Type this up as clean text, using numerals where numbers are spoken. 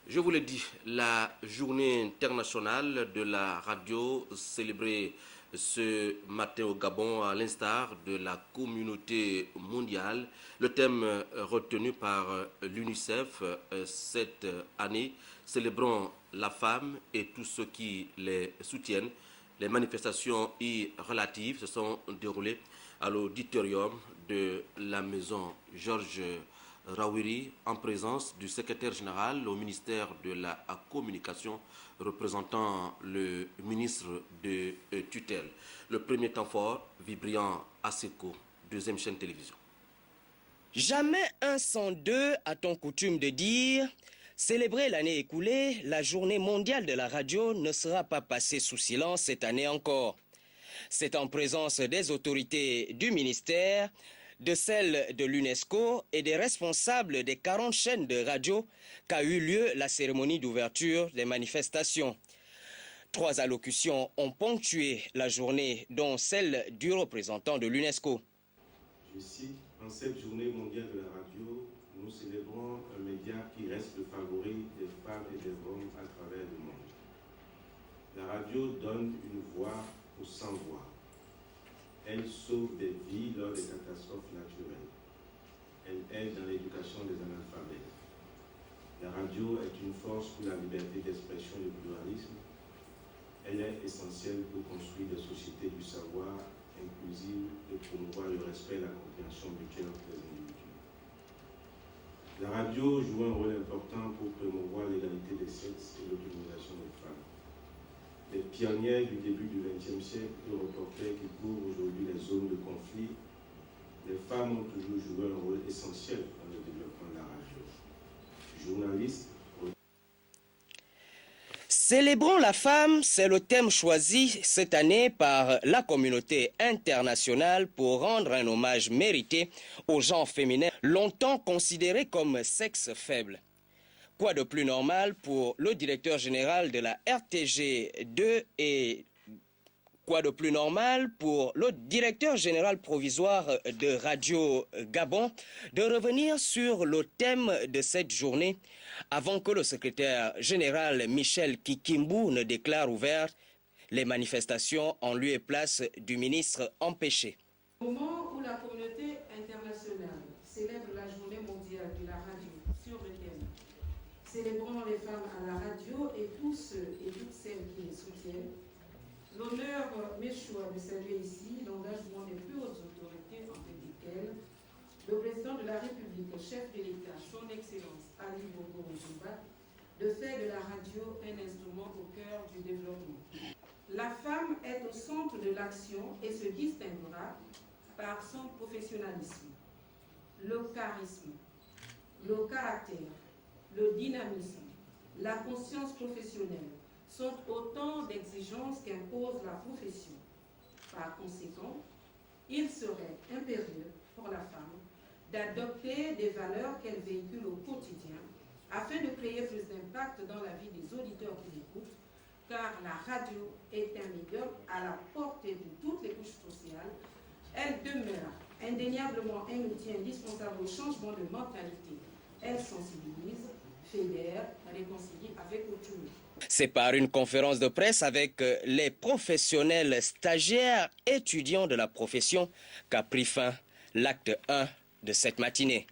Je vous l'ai dit, la journée internationale de la radio célébrée ce matin au Gabon à l'instar de la communauté mondiale. Le thème retenu par l'UNICEF cette année, célébrons la femme et tous ceux qui les soutiennent. Les manifestations y relatives se sont déroulées à l'auditorium de la maison Georges Rawiri en présence du secrétaire général au ministère de la Communication représentant le ministre de tutelle. Le premier temps fort, Vibriant Aseko, deuxième chaîne télévision. Jamais un sans deux, a-t-on coutume de dire. Célébrer l'année écoulée, la journée mondiale de la radio ne sera pas passée sous silence cette année encore. C'est en présence des autorités du ministère, de celles de l'UNESCO et des responsables des 40 chaînes de radio qu'a eu lieu la cérémonie d'ouverture des manifestations. 3 allocutions ont ponctué la journée, dont celle du représentant de l'UNESCO. Je cite, en cette journée mondiale de la radio, nous célébrons un média qui reste le favori des femmes et des hommes à travers le monde. La radio donne une voix aux sans-voix. Elle sauve des vies lors des catastrophes naturelles. Elle aide dans l'éducation des analphabètes. La radio est une force pour la liberté d'expression et le pluralisme. Elle est essentielle pour construire des sociétés du savoir inclusives et promouvoir le respect et la compréhension mutuelle entre les individus. La radio joue un rôle important pour promouvoir l'égalité des sexes et l'autonomisation des femmes. Les pionnières du début du XXe siècle, les reporters qui couvrent aujourd'hui les zones de conflit, les femmes ont toujours joué un rôle essentiel dans le développement de la radio. Journalistes. Célébrons la femme, c'est le thème choisi cette année par la communauté internationale pour rendre un hommage mérité au genre féminin, longtemps considéré comme sexe faible. Quoi de plus normal pour le directeur général de la RTG2 et quoi de plus normal pour le directeur général provisoire de Radio Gabon de revenir sur le thème de cette journée avant que le secrétaire général Michel Kikimbu ne déclare ouvertes les manifestations en lieu et place du ministre empêché. Au moment où la communauté internationale célèbre la journée mondiale de la radio sur le thème « Célébrons les femmes à la radio et tous ceux et toutes celles qui les soutiennent », l'honneur m'échoit de saluer ici l'engagement des plus hautes autorités, entre lesquelles le président de la République, chef de l'État, son Excellence Ali Bongo Ondimba, de faire de la radio un instrument au cœur du développement. La femme est au centre de l'action et se distinguera par son professionnalisme, le charisme, le caractère, le dynamisme, la conscience professionnelle sont autant d'exigences qu'impose la profession. Par conséquent, il serait impérieux pour la femme d'adopter des valeurs qu'elle véhicule au quotidien afin de créer plus d'impact dans la vie des auditeurs qui l'écoutent, car la radio est un médium à la portée de toutes les couches sociales. Elle demeure indéniablement un outil indispensable au changement de mentalité. Elle sensibilise, fédère, réconcilie avec autrui. C'est par une conférence de presse avec les professionnels stagiaires étudiants de la profession qu'a pris fin l'acte 1 de cette matinée.